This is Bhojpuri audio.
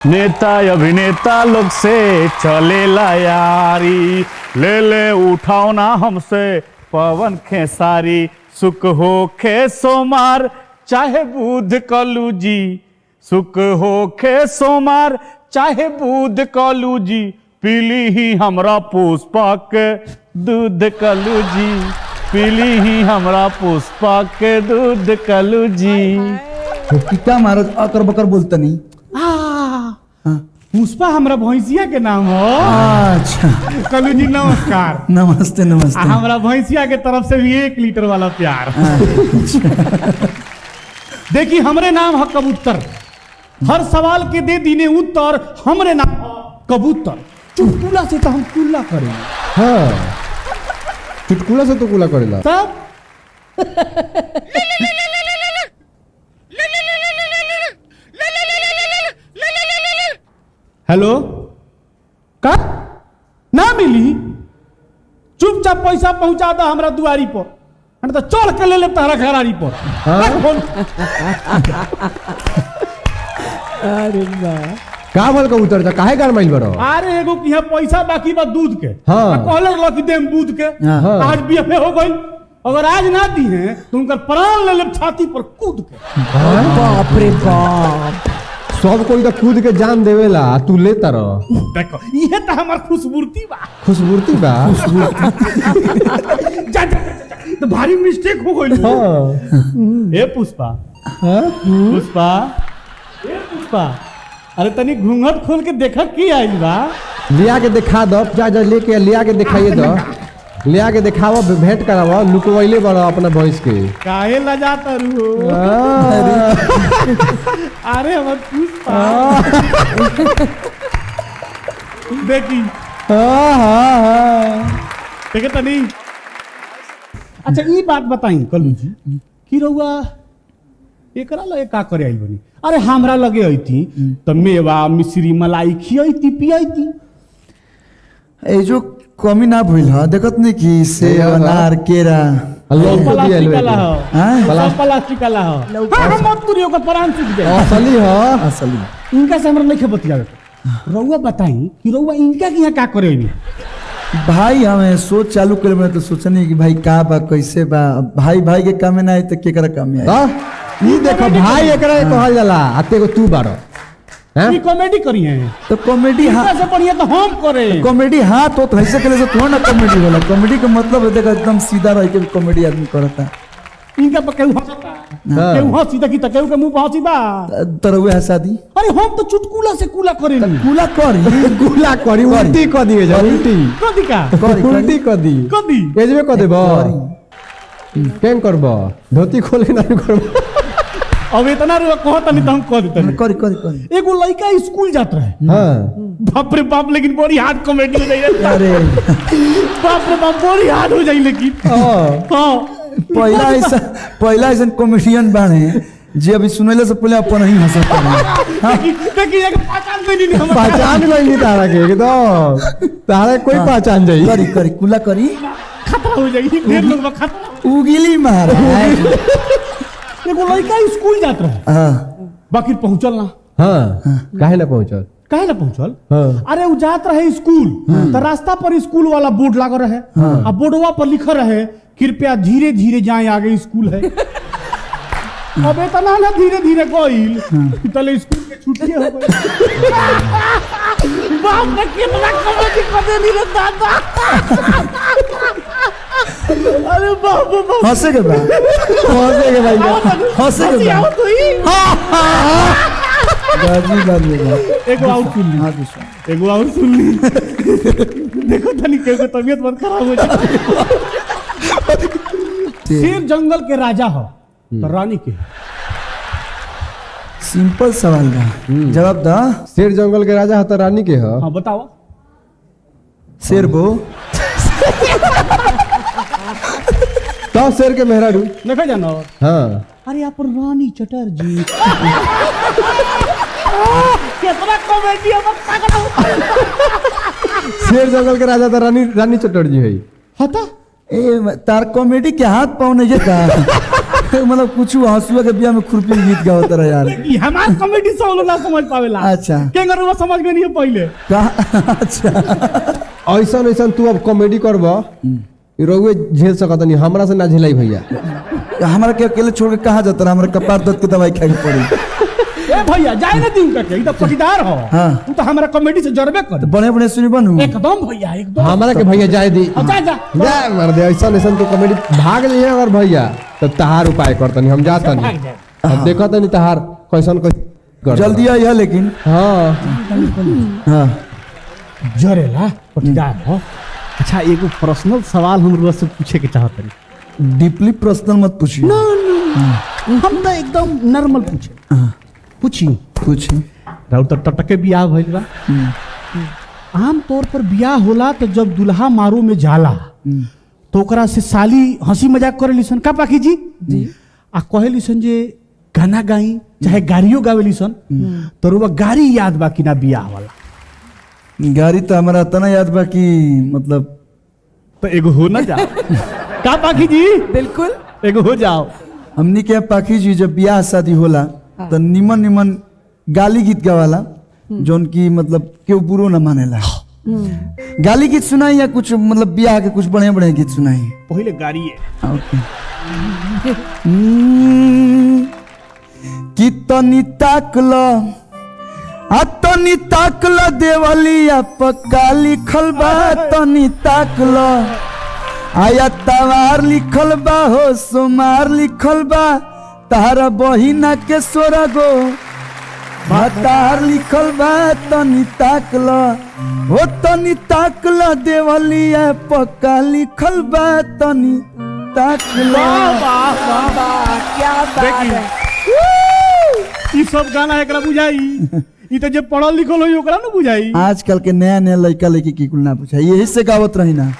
नेता अभिनेता लोग से चलेला यारी, ले ले उठाओ ना हमसे पवन खेसारी। सुख हो खे सोमार चाहे बुध कलू जी, सुख हो खे सोमार चाहे बुध कलू जी, पीली ही हमरा पुष्पा के दूध कलू जी, पीली ही हमरा पुष्पा के दूध कलू जी। क्या महाराज अकर बकर बोलता नहीं। पुष्पा हमरा भैंसिया के नाम हो। अच्छा कलू जी नमस्कार। नमस्ते नमस्ते। हमरा भैंसिया के तरफ से भी 1 लीटर वाला प्यार। देखिए हमरे नाम है कबूतर, हर सवाल के दे दीने उत्तर। हमरे नाम कबूतर, चुटकुला से तो हम कुल्ला करें। हाँ चुटकुला से तो कुला करेला तब हेलो का ना मिली, चुपचाप पैसा पहुंचा दो हमरा दुआरी पर, हम तो चढ़ के ले ले तारा घरारी पर। अरे वाह का बोल कबूतर जा काहे गार माइल बरो। अरे एगो की यहाँ पैसा बाकी बा दूध के। हाँ। कहले रहो कि देम दूध के। हाँ। आज बीएफए हो गई, अगर आज ना दी है तो उनका प्राण ले ले छाती पर कूद के। बाप रे बाप, सब कोई तो कूद के जान देवेला, तू लेता रह। देखो ये तो हमार खुशबूरती बा। खुशबूरती बा। जा, जा, जा, जा, तो भारी मिस्टेक हो गई। हाँ। ए पुष्पा, हाँ? पुष्पा, ए पुष्पा, अरे तनी घूंघट खोल के देखा की आइल बा। लिया के दिखा दो, जा जा लेके लिया के दिखाइए दो, लिया के दिखावा, भेंट करावा, लुकवैले बड़ा अपना भैंस के। काहे लजाता रू। अरे हमर पुष्पा देखी देखे तनी। अच्छा ई बात बताई कलू जी कि रउआ एकरा लगे का करे आइल बनी। अरे हमरा लगे अइती तो मेवा मिश्री मलाई खियती पियती। ए जो कमी ना भइल ह, देखत नहीं कि सेब अनार केरा प्लास्टिक वाला हो। हाँ? सब प्लास्टिक वाला हो। हाँ मत तुरियो का प्राण सूख जाए। असली हो। असली इनका से हमरा नहीं बतियावे। रउआ बताई कि रउआ इनका की यहाँ का करे आइल। भाई हमें सोच चालू करे में तो सोचनी कि भाई का बा कैसे बा, भाई भाई के काम में ना आई तो केकरा काम में आई। हाँ? ई देखो भाई एकरा के कहल जाला, आते को तू बारो। हैं? ये कॉमेडी करी है तो कॉमेडी हाँ, इनका से बढ़िया तो हम करे। कॉमेडी हाँ तो ऐसे करे से थोड़ा ना कॉमेडी होला। कॉमेडी का मतलब है देखो एकदम सीधा रह के कॉमेडी आदमी करता। इनका पर केहू हंसता, केहू हंसी तकी त केहू के मुंह पर हंसी बा। तरवे है शादी अरे हम तो चुटकुला से कुला करेनी। कुला करी गुला करी उल्टी क दिए जा, उल्टी कदी का उल्टी क दी, कदी एजबे क देबो। केम करबो, धोती खोल के नहीं करबो। अब इतना रुआ कहत नहीं तो हम कह देते। करी करी करी। एगो लड़का स्कूल जात रहे। हाँ बाप रे बाप, लेकिन बड़ी हार्ड कॉमेडी हो जाई। अरे बाप रे बाप बड़ी हार्ड हो जाई लेकिन। हाँ हां पहला ऐसा कॉमेडियन बाने जे अभी सुनेले से पहले अपन ही हंसता है। देखिए एक पहचान कोई नहीं हम पहचान कोई नहीं तारा के एकदम, तारा कोई पहचान जाई। करी करी कुला करी। खतरा हो जाई, ढेर लोग बा खतरा। उगिली महाराज। एगो लड़का स्कूल जात रहे। हाँ बाकी पहुंचल ना। हाँ काहे ना पहुंचल। काहे ना पहुंचल। हाँ अरे वो जात रहे स्कूल, तो रास्ता पर स्कूल वाला बोर्ड लगा रहे। अब बोर्डवा पर लिखा रहे कृपया धीरे धीरे जाएं, आगे स्कूल है। अब इतना ना धीरे धीरे गइल तले स्कूल के छुट्टी हो गई। बाप रे कितना कॉमेडी कर देनी रे दादा। अरे बाप रे बाप, हंसे के बाद पहुंचे के भाई। हंसे के आओ बाद तो ही। गाजी गाजी। एगो आउट सुन ली, हाँ दूसरा एगो और सुन ली। देखो तनी के तबीयत बहुत खराब हो जाए। शेर जंगल के राजा हो तो रानी के। सिंपल सवाल बा, जवाब दा। शेर जंगल के राजा हता रानी के ह। हाँ बताओ। शेर बो तो शेर के मेहरारू। देखा जाना। हाँ अरे यहाँ पर रानी चटर्जी। कितना कॉमेडी है। शेर जंगल के राजा तो रानी चटर्जी है। हता ए तार कॉमेडी के हाथ पाँव नहीं जेता। मतलब कुछ हंसुआ के बिया में खुरपी गीत गावत रहे यार। ई हमार कॉमेडी से लोग ना समझ पावेला। अच्छा। केंगर वो समझ में नहीं है पहले। अच्छा ऐसा ऐसा तू अब कॉमेडी करब रोगे झेल सकत नहीं, हमरा से ना झेलाई भैया। हमारा के अकेले छोड़ के कहाँ जाता रहा? हमारे कपार दर्द की दवाई खाई पड़ी। ए भैया जाए ना दिन करके, ई तो पटीदार हो। हाँ। तू तो हमारा कॉमेडी से जरबे कर। बने बने सुनी बनू एकदम भैया एकदम। हमरा के भैया जाए दी जा जा जा मार दे। ऐसा ऐसा तो कॉमेडी भाग लिए अगर भैया तो तहार उपाय करतनी हम जाता नहीं। भाग जाए। अब देखत नहीं तहार कैसन कर जल्दी आई है लेकिन। हाँ हाँ जरेला पटीदार हो। अच्छा एगो पर्सनल सवाल हम से पूछे के चाहत रही। डीपली पर्सनल मत पूछिए। हम तो एकदम नॉर्मल पूछे। पूछी पूछी। राउर तो टटके बियाह भइल बा। आम तौर पर बियाह होला तो जब दुल्हा मारू में जाला तो ओकरा से साली हंसी मजाक करे लिसन का पाखी जी आ कहे लिसन जे गाना गाई चाहे गाड़ियों गावे लिसन तो रुआ गाड़ी याद बा कि ना बियाह वाला? गाड़ी तो हमारा इतना याद बा कि मतलब तो एगो हो ना जाओ का पाखी जी? बिल्कुल। एगो हो जाओ। हमनी के पाखी जी जब ब्याह शादी होला तो निमन निमन गाली गीत गावाला जोन की मतलब केहू बुरो न मानेला। गाली गीत सुनाई या कुछ मतलब ब्याह के कुछ बढ़िया बढ़िया गीत सुनाई? पहले गाड़ी है। कि तनी ताकल आ तनी ताकल देवलिया पक्का लिखल बा। तनी ताकल आया तवार लिखल बा हो सोमार लिखल बा। तारा बहिना के सोरगो भातार लिखल बा। तनी ताकल हो तनी ताकल देवलिया पक्का लिखल बा। तनी ताकल। क्या बात है। ई सब गाना एकरा बुझाई? ई तो जे पढ़ल लिखल होई ओकरा न बुझाई। आजकल के नया नया लड़का लड़की की कुल ना पूछा, यही से गावत रही ना।